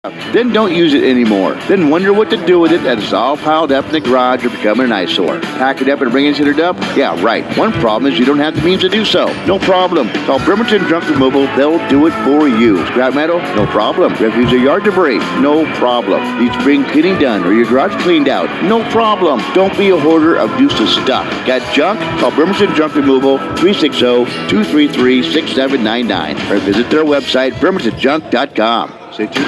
Then don't use it anymore. Then wonder what to do with it as it's all piled up in the garage or becoming an eyesore. Pack it up and bring it to the dump? Yeah, right. One problem is you don't have the means to do so. No problem. Call Bremerton Junk Removal. They'll do it for you. Scrap metal? No problem. Refuse or yard debris? No problem. Need spring cleaning done or your garage cleaned out? No problem. Don't be a hoarder of useless stuff. Got junk? Call Bremerton Junk Removal 360-233-6799 or visit their website bremertonjunk.com. Stay tuned.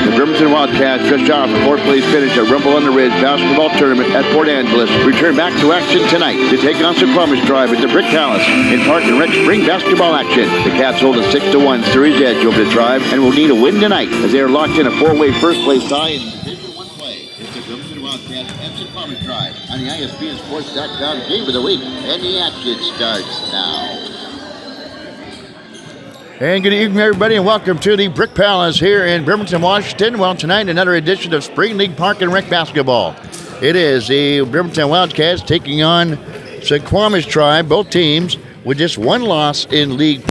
The Bremerton Wildcats just off a fourth-place finish at Rumble on the Ridge basketball tournament at Port Angeles. Return back to action tonight to take on Suquamish Drive at the Brick Palace in Park and Rec spring basketball action. The Cats hold a 6-1 series edge over the Tribe and will need a win tonight as they are locked in a four-way first-place tie in Division 1 play. It's the Bremerton Wildcats and Suquamish Drive on the ISBNSports.com game of the week, and the action starts now. And good evening, everybody, and welcome to the Brick Palace here in Bremerton, Washington. Well, tonight, another edition of Spring League Park and Rec Basketball. It is the Bremerton Wildcats taking on Suquamish Tribe, both teams with just one loss in league.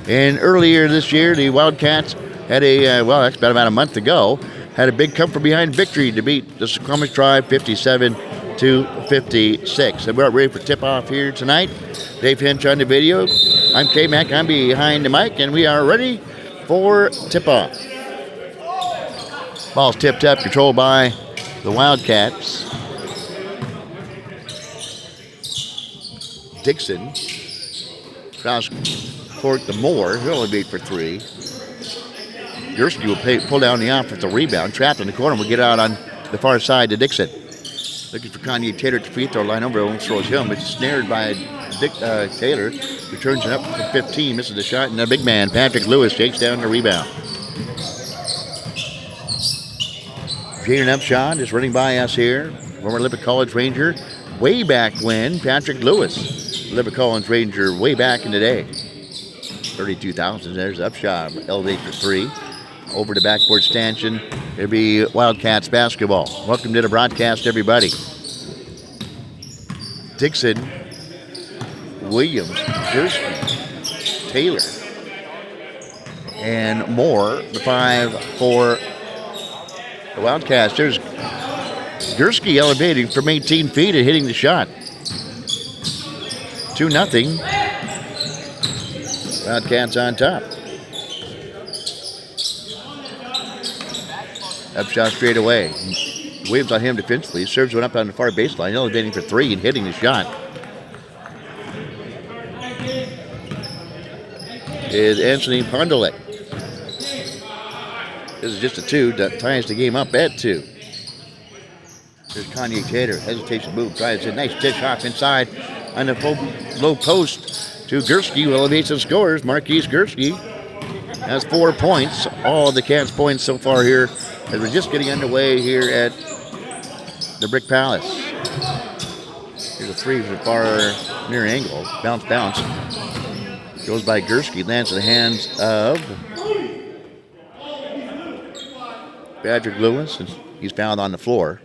And earlier this year, the Wildcats had that's about a month ago, had a big come-from-behind victory to beat the Suquamish Tribe 57-56. And we're ready for tip-off here tonight. Dave Hinch on the video. I'm K-Mac. I'm behind the mic, and we are ready for tip-off. Ball's tipped up, controlled by the Wildcats. Dixon. Cross court to Moore. He'll only beat for three. Gursky will pull down the offensive rebound. Trapped in the corner. Will get out on the far side to Dixon. Looking for Kanye Taylor at the free throw line. Over almost throws him, but snared by Taylor. Returns it up for 15. Misses the shot, and the big man, Patrick Lewis, takes down the rebound. Jaden Upshaw is running by us here. Former Olympic College Ranger. Way back when, Patrick Lewis. Olympic College Ranger way back in the day. 32,000. There's Upshaw. Elevate for three. Over the backboard stanchion. It'll be Wildcats basketball. Welcome to the broadcast, everybody. Dixon, Williams, Gursky, Taylor, and Moore, the 5 for the Wildcats. There's Gursky elevating from 18 feet and hitting the shot. 2-0. Wildcats on top. Upshot straight away. Williams on him defensively. Serves one up on the far baseline. Elevating for three and hitting the shot. Is Anthony Pondolek. This is just a 2 that ties the game up at 2. There's Kanye Taylor. Hesitation move. Tries a nice dish off inside on the low post to Gursky, who elevates and scores. Marquise Gursky has 4 points. All of the Cats' points so far here as we're just getting underway here at the Brick Palace. Here's a 3 from the far near angle. Bounce. Goes by Gursky. Lands in the hands of Patrick Lewis. And he's fouled on the floor.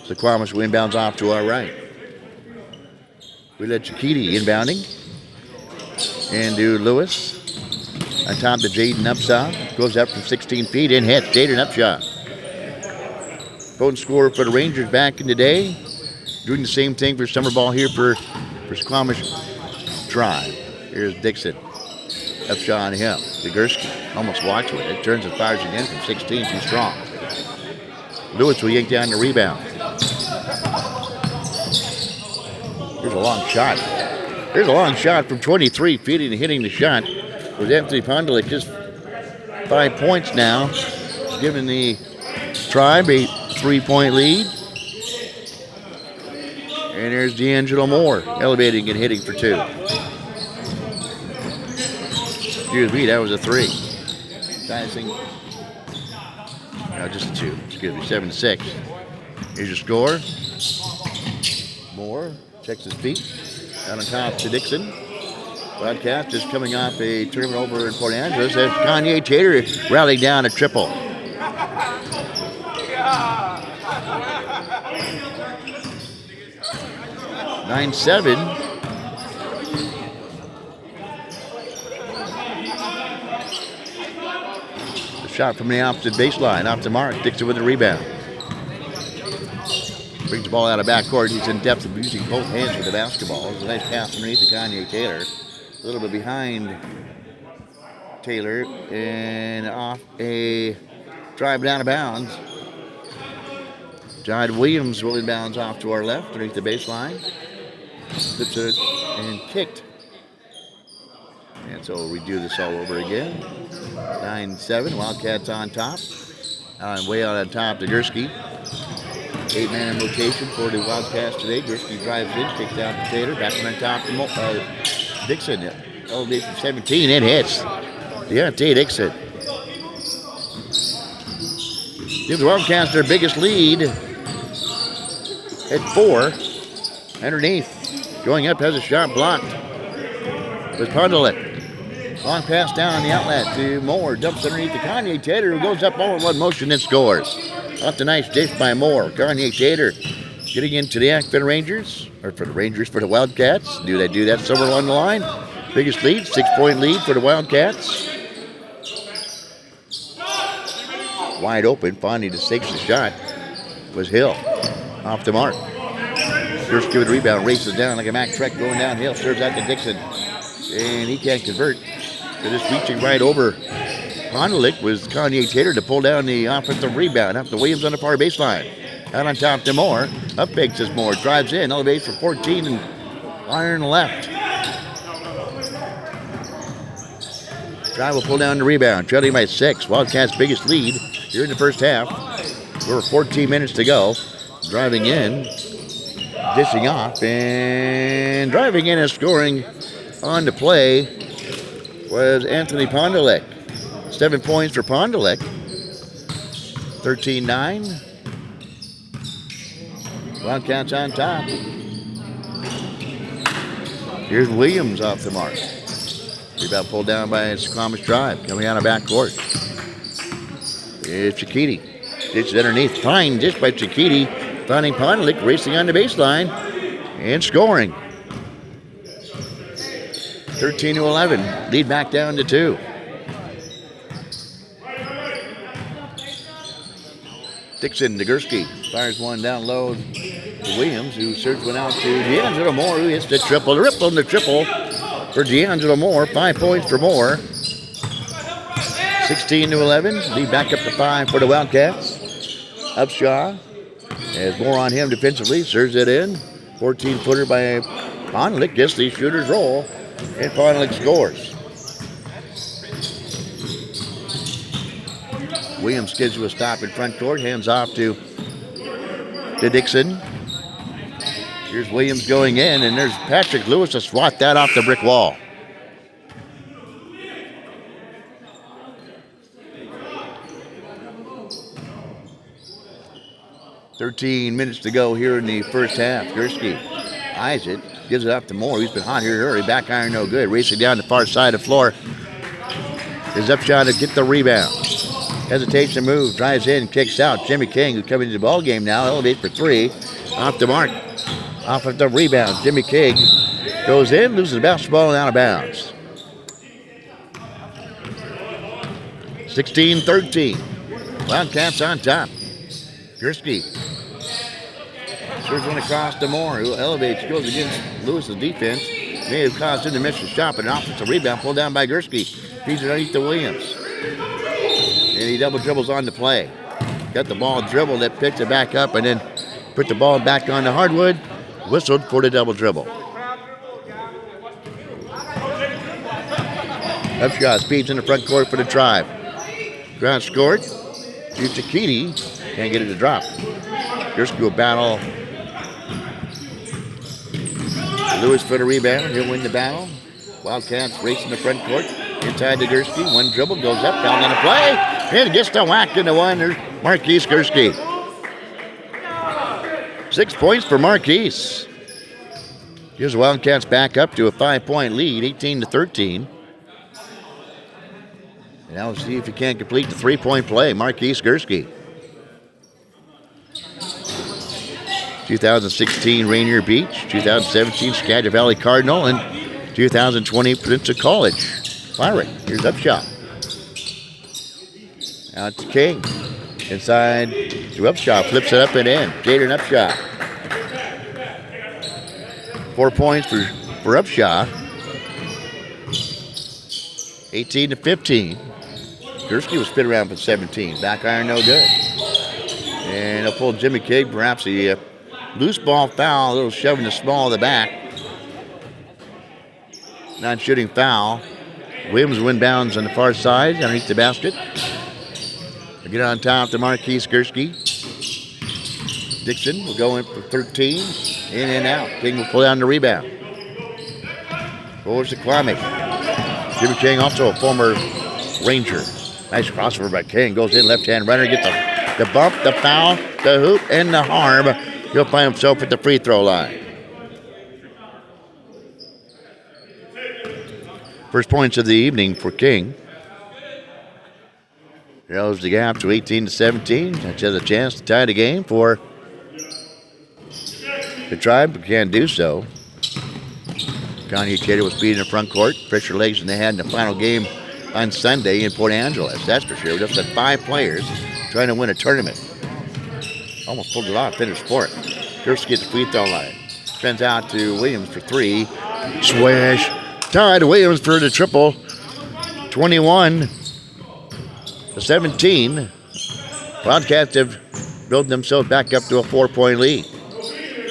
Suquamish inbounds off to our right. We let Chikiti inbounding. And to Lewis. On top to Jaden Upshaw. Goes up from 16 feet and hits. Jaden Upshaw. Potent scorer for the Rangers back in the day. Doing the same thing for summer ball here for Suquamish Drive. Here's Dixon. Upshaw on him. Gursky almost walks with it. Turns and fires again from 16. Too strong. Lewis will yank down the rebound. Here's a long shot. There's a long shot from 23 feet and hitting the shot. With Anthony Pondolek just 5 points now. He's giving the Tribe a 3-point lead. And there's D'Angelo Moore elevating and hitting for 2. Excuse me, that was a 3. Passing. No, just a 2. Excuse me, 7-6. Here's your score. Moore checks his feet. Down on top to Dixon. Wildcats just coming off a tournament over in Port Angeles. As Kanye Taylor rallied down a triple. 9-7. shot from the opposite baseline. Off the mark. Dixon with the rebound. Brings the ball out of backcourt. He's in depth of using both hands with the basketball. It's a nice pass underneath to Kanye Taylor. A little bit behind Taylor. And off a drive down of bounds. John Williams will inbounds off to our left underneath the baseline. Flips it and kicked. And so we'll redo this all over again. 9-7. Wildcats on top. Way out on top to Gursky. 8-man rotation for the Wildcats today. Gursky drives in, kicks down to Taylor. Back on top to Dixon. Elevation from 17. It hits. Deontay Dixon. Gives the Wildcats their biggest lead at 4. Underneath. Going up, has a shot blocked. With Pondelik. Long pass down on the outlet to Moore. Dumps underneath to Kanye Taylor, who goes up all in one motion and scores. Off the nice dish by Moore. Kanye Taylor getting into the act for the Rangers. Or for the Rangers, for the Wildcats. Do they do that somewhere along the line? Biggest lead, 6-point lead for the Wildcats. Wide open. Fondy just takes the shot. Was Hill. Off the mark. Gursky with the rebound. Races down like a Mack Trek going downhill. Serves out to Dixon. And he can't convert. They're just reaching right over. Pondelik was Kanye Taylor to pull down the offensive rebound. Up to Williams on the far baseline. Out on top to Moore. Up fakes is Moore. Drives in. Elevates for 14 and iron left. Drive will pull down the rebound. Trailing by 6. Wildcats' biggest lead here in the first half. We're 14 minutes to go. Driving in. Dishing off. And driving in and scoring on the play was Anthony Pondelik. 7 points for Pondelik. 13-9. Wildcats on top. Here's Williams off the mark. Rebound pulled down by Suquamish Drive. Coming out of backcourt. It's Chikiti. It's underneath. Fine dish by Chikiti. Finding Pondelik racing on the baseline. And scoring. 13-11. Lead back down to 2. Dixon to Gursky. Fires one down low to Williams, who serves one out to D'Angelo Moore, who hits the triple. The ripple and the triple for D'Angelo Moore. 5 points for Moore. 16-11. Lead back up to 5 for the Wildcats. Upshaw has more on him defensively. Serves it in. 14-footer by Pondelik. Gets the shooter's roll. And Pondelik scores. Williams gives you a stop in front court. Hands off to Dixon. Here's Williams going in, and there's Patrick Lewis to swat that off the brick wall. .13 to go here in the first half. Gursky eyes it, gives it up to Moore. He's been hot here early. Back iron no good. Racing down the far side of the floor. His up shot to get the rebound. Hesitation move, drives in, kicks out. Jimmy King, who's coming into the ball game now, elevates for 3. Off the mark. Off of the rebound. Jimmy King goes in, loses the basketball and out of bounds. 16-13. Wildcats on top. Gursky serves one across to Moore, who elevates, goes against Lewis's defense. May have caused him to miss the shot, but an offensive rebound pulled down by Gursky. Feeds it underneath to Williams. And he double dribbles on the play. Got the ball dribbled, that picked it back up, and then put the ball back on the hardwood. Whistled for the double dribble. Upshot speeds in the front court for the drive. Ground scored. Chikiti can't get it to drop. Gursky will battle Lewis for the rebound. He'll win the battle. Wildcats racing the front court. Inside to Gursky. One dribble goes up, down on the play. And gets the whack into one. There's Marquise Gursky. 6 points for Marquise. Here's the Wildcats back up to a 5-point lead, 18-13. And now we'll see if he can't complete the 3-point play. Marquise Gursky. 2016 Rainier Beach, 2017 Skagit Valley Cardinal, and 2020 Peninsula College Pirate. Here's Upshot. Out to King. Inside to Upshaw. Flips it up and in. Jaden Upshaw. 4 points for Upshaw. 18-15. Gursky was spit around for 17. Back iron, no good. And he'll pull Jimmy King. Perhaps a loose ball foul. A little shove in the small of the back. Non-shooting foul. Williams win bounds on the far side underneath the basket. They get on top to Marquise Gursky. Dixon will go in for 13. In and out. King will pull down the rebound. For Suquamish. Jimmy King, also a former Ranger. Nice crossover by King. Goes in, left-hand runner. Gets the bump, the foul, the hoop, and the harm. He'll find himself at the free throw line. First points of the evening for King. Narrows the gap to 18-17. That has a chance to tie the game for the Tribe, but can't do so. Kanye Taylor was beat in the front court. Fresher legs than they had in the final game on Sunday in Port Angeles. That's for sure. We just had 5 players trying to win a tournament. Almost pulled it off, finished fourth. Gursky gets the free throw line. Spins out to Williams for 3. Swish. Tied Williams for the triple. 21-17. Wildcats have built themselves back up to a 4-point lead.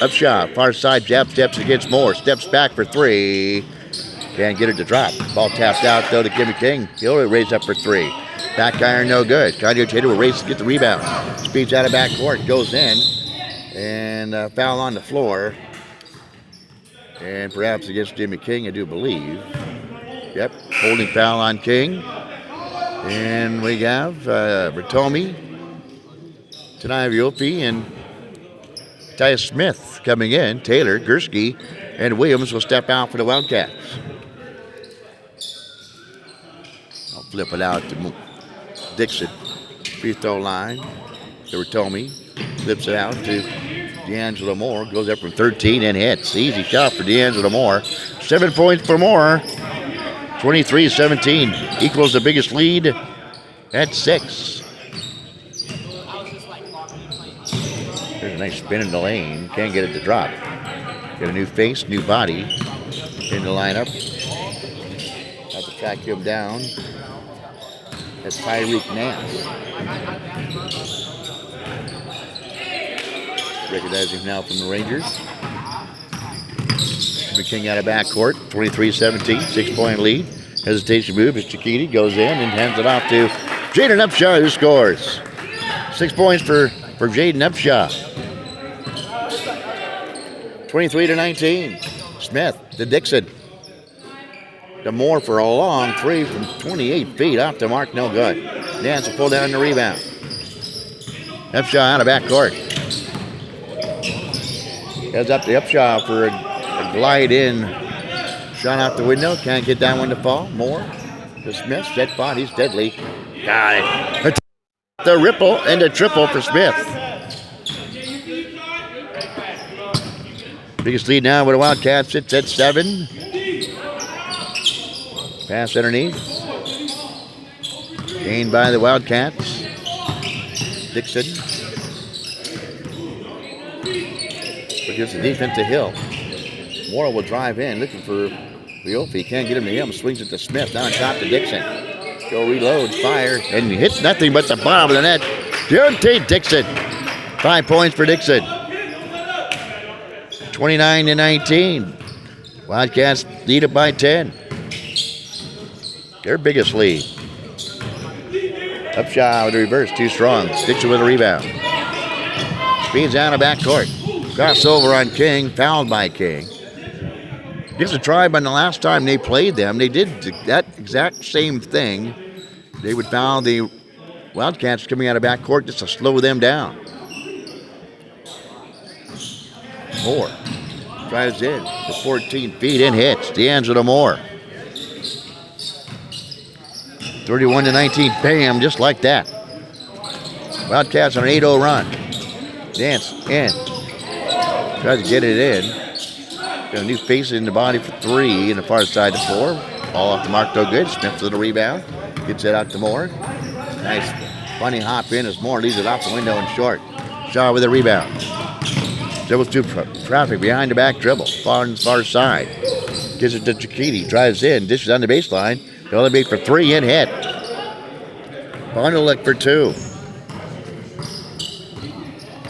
Upshot, far side jab steps against Moore. Steps back for 3. Can't get it to drop. Ball tapped out though to Jimmy King. He'll raise up for 3. Back iron, no good. Kanye Taylor will race to get the rebound. Speeds out of back court, goes in. And foul on the floor. And perhaps against Jimmy King, I do believe. Yep, holding foul on King. And we have Bertomi, Tanai Viopi, and Tyus Smith coming in. Taylor, Gursky, and Williams will step out for the Wildcats. I'll flip it out to Dixon. Free throw line to Bertomi. Flips it out to D'Angelo Moore. Goes up from 13 and hits. Easy shot for D'Angelo Moore. 7 points for Moore. 23-17. Equals the biggest lead at 6. There's a nice spin in the lane. Can't get it to drop. Got a new face, new body in the lineup. Have to track him down. That's Tyreek Nance. Recognizing him now from the Rangers. Jimmy King out of backcourt. 23-17. 6-point lead. Hesitation move as Chiquiti goes in and hands it off to Jaden Upshaw, who scores. 6 points for Jaden Upshaw. 23-19. Smith to Dixon. To Moore for a long 3 from 28 feet. Off the mark, no good. Nance will pull down the rebound. Upshaw out of backcourt. Heads up to Upshaw for a glide in. Shot out the window. Can't get that one to fall. Moore to Smith. Set bot. He's deadly. Got it. The ripple and a triple for Smith. Biggest lead now with the Wildcats. Sits at 7. Pass underneath. Gained by the Wildcats. Dixon. Gives the defense to Hill. Moore will drive in, looking for Viofi. Can't get him to him. Swings it to Smith. Down top to Dixon. Go reload, fire, and hits nothing but the bottom of the net. Deontay Dixon. 5 points for Dixon. 29-19. Wildcats lead it by 10. Their biggest lead. Upshot with the reverse, too strong. Dixon with a rebound. Speeds out of backcourt. Crossover on King, fouled by King. Gives the Tribe on the last time they played them. They did that exact same thing. They would foul the Wildcats coming out of backcourt just to slow them down. Moore drives in to 14 feet and hits. D'Angelo Moore. 31-19. Bam, just like that. Wildcats on an 8-0 run. Dance in. Tries to get it in. Got a new face in the body for 3 in the far side to 4. Ball off the mark, no good. Smith for the rebound. Gets it out to Moore. Nice Bunny hop in as Moore leaves it off the window and short. Shaw with a rebound. Dribbles through traffic behind the back dribble. Far side. Gives it to Chiquiti. Drives in. Dishes on the baseline. The only beat for three and hit. Bondelick for two.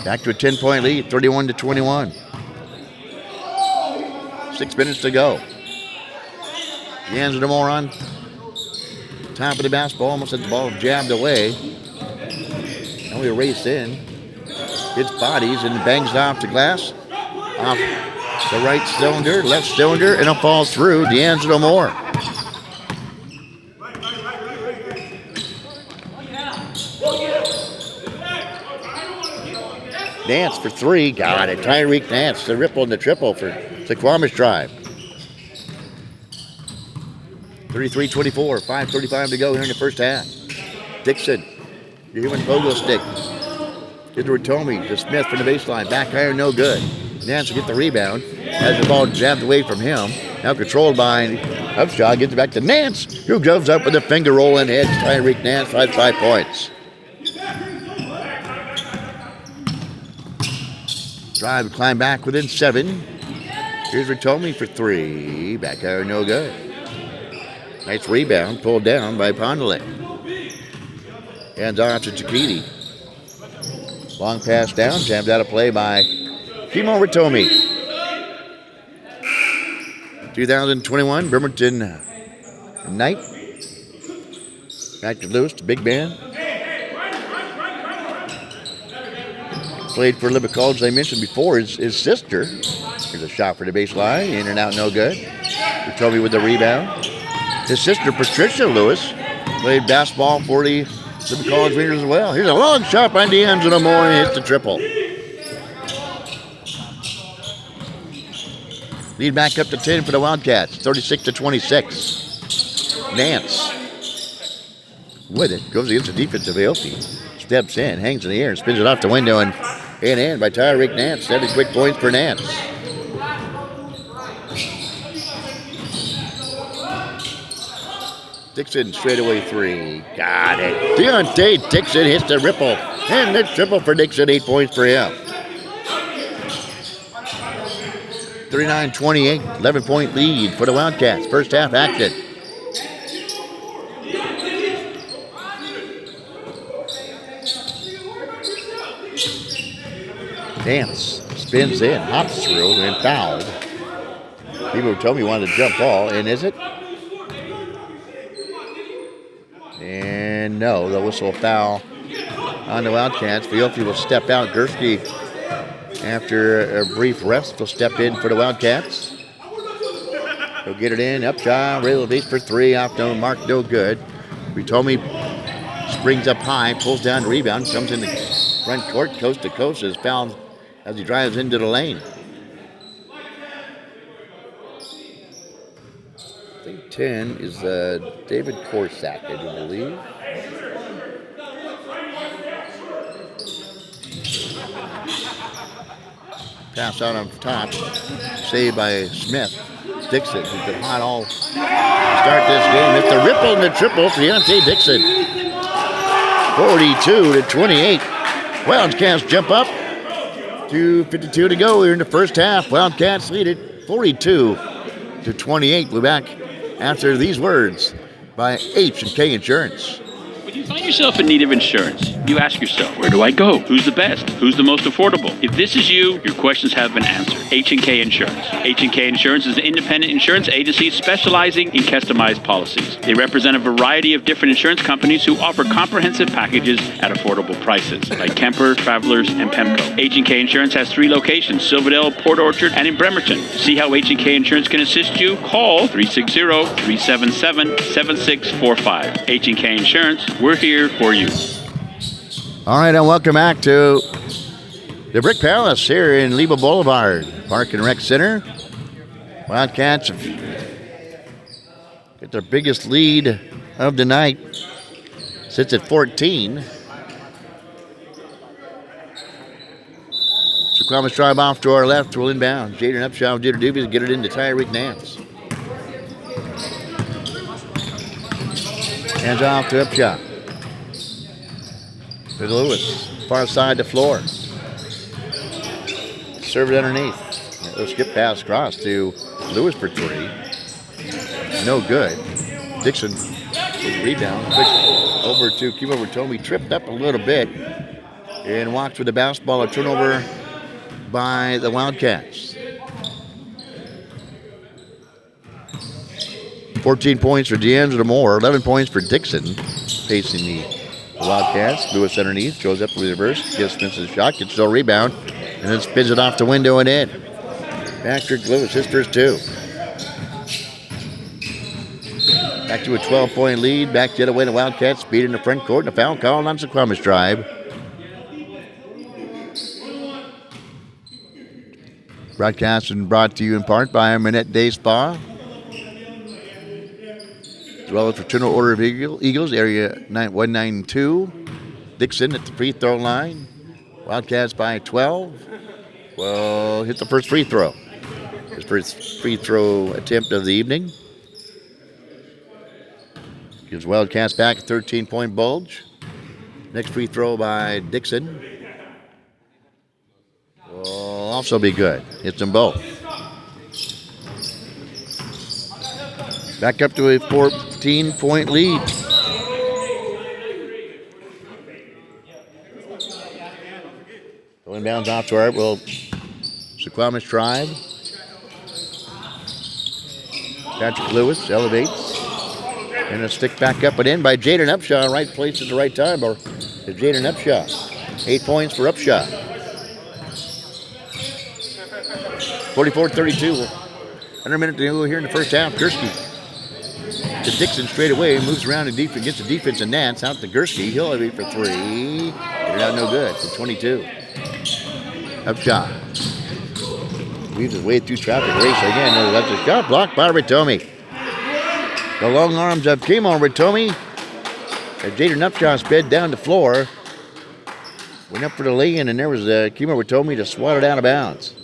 Back to a 10-point lead. 31-21. 6 minutes to go. D'Angelo Moore on top of the basketball. Almost had the ball jabbed away. Now we race in. Hits bodies and bangs it off the glass. Off the right cylinder, left cylinder, and it falls through. D'Angelo Moore. Nance for three. Got it. Tyreek Nance. The ripple and the triple for Suquamish drive. 33-24. 5:35 to go here in the first half. Dixon. You're hearing Bogle stick. Get to Ratomi to Smith from the baseline. Back iron, no good. Nance will get the rebound. Has the ball jabbed away from him. Now controlled by Upshaw. Gets it back to Nance, who goes up with a finger roll and heads. Tyreek Nance, 5 points. Drive, climb back within 7. Here's Ratomi for 3. Back iron, no good. Nice rebound, pulled down by Bondelick. Hands off to Chiquiti. Long pass down, jammed out of play by Kimo Ratomi. 2021 Bremerton night. Back to Lewis, the big man. Played for Lubbock College, as I mentioned before, his sister. Here's a shot for the baseline, in and out, no good. Ratomi with the rebound. His sister, Patricia Lewis, played basketball for the Lubbock College Rangers as well. Here's a long shot by D'Angelo Moore and hits the triple. Lead back up to 10 for the Wildcats, 36-26. Nance with it, goes against the defensive Aoki. Steps in, hangs in the air, spins it off the window, and in by Tyreek Nance. 7 quick points for Nance. Dixon straightaway 3. Got it. Deontay Dixon hits the ripple. And the triple for Dixon, 8 points for him. 39-28, 11-point lead for the Wildcats. First half acted. Nance spins in, hops through, and fouled. People told me he wanted to jump ball, and is it? And no, the whistle foul on the Wildcats. Fielty will step out. Gursky, after a brief rest, will step in for the Wildcats. He'll get it in. Upshot, rail base for 3. Off no mark, no good. Ratomi springs up high, pulls down the rebound, comes in the front court, coast to coast, is fouled as he drives into the lane. I think 10 is David Korsak, I do believe. Pass out on top, saved by Smith. Dixon, who's been hot all start this game. It's the ripple and the triple for Deontay Dixon. 42-28. Wildcats jump up. 2:52 to go here in the first half. Wildcats lead it 42-28. We're back after these words by H&K Insurance. When you find yourself in need of insurance, you ask yourself, where do I go? Who's the best? Who's the most affordable? If this is you, your questions have been answered. H&K Insurance. H&K Insurance is an independent insurance agency specializing in customized policies. They represent a variety of different insurance companies who offer comprehensive packages at affordable prices, like Kemper, Travelers, and Pemco. H&K Insurance has 3 locations, Silverdale, Port Orchard, and in Bremerton. To see how H&K Insurance can assist you, call 360-377-7645. H&K Insurance, we're here for you. All right, and welcome back to the Brick Palace here in Leba Boulevard, Park and Rec Center. Wildcats have got their biggest lead of the night. Sits at 14. Suquamish drive off to our left, will inbound. Jaden Upshaw, Jeter Dubies get it into Tyreek Nance. Hands off to Upshaw. to Lewis. Far side to floor. Serve it underneath. It'll skip pass across to Lewis for 3. No good. Dixon rebound. Quick over to Kimo Ratomi. Tripped up a little bit and walked with the basketball. A turnover by the Wildcats. 14 points for D'Angelo Moore. 11 points for Dixon. Facing the Wildcats. Lewis underneath. Goes up with the reverse. Gets Spence's shot. Gets no rebound. And then spins it off the window and in. Patrick Lewis, his first 2. Back to a 12-point lead. Back the other way. The Wildcats speed in the front court. And a foul call on Suquamish drive. Broadcast and brought to you in part by Minette Day Spa. As well as Fraternal Order of Eagles, Area 192. Dixon at the free throw line. Wildcats by 12. Well, hit the first free throw. His first free throw attempt of the evening. Gives Wildcats back a 13-point bulge. Next free throw by Dixon. Will also be good. Hits them both. Back up to a 14-point lead. Going inbounds off to our Suquamish Tribe. Patrick Lewis elevates. And a stick back up and in by Jaden Upshaw. Right place at the right time. Or Jaden Upshaw. 8 points for Upshaw. 44-32. Under a minute to go here in the first half. Gursky to Dixon straight away. Moves around and gets the defense and Nance. Out to Gursky. He'll have it for 3. Get it out no good. For 22. Upshot. Weaves his way through traffic race again. That's a shot blocked by Ratomi. The long arms of Kimo Ratomi. As Jaden Upshaw sped down the floor. Went up for the lay-in, and there was Kimo Ratomi to swat it out of bounds.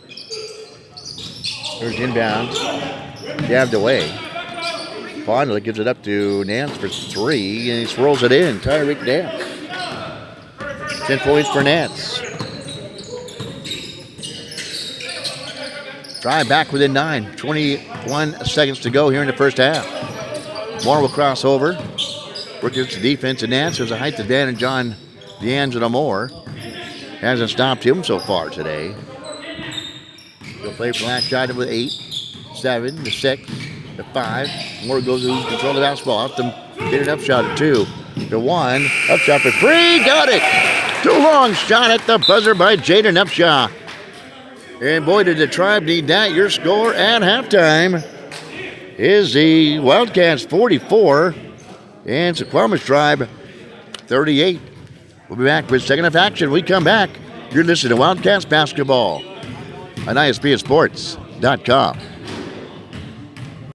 There's inbound. Jabbed away. Fondler gives it up to Nance for 3, and he swirls it in. Tyreek Nance. 10 points for Nance. Drive back within 9. 21 seconds to go here in the first half. Moore will cross over. Work against the defense, and Nance has a height advantage on D'Angelo Moore. Hasn't stopped him so far today. He'll play for last shot with 8, 7, to 6, to 5. Moore goes to lose control of the basketball. Off them, get an upshot at 2, to 1. Upshot for 3, got it! Too long shot at the buzzer by Jaden Upshaw. And boy, did the Tribe need that. Your score at halftime is the Wildcats 44 and Suquamish Tribe 38. We'll be back with second half action. We come back. You're listening to Wildcats Basketball on ISBSports.com.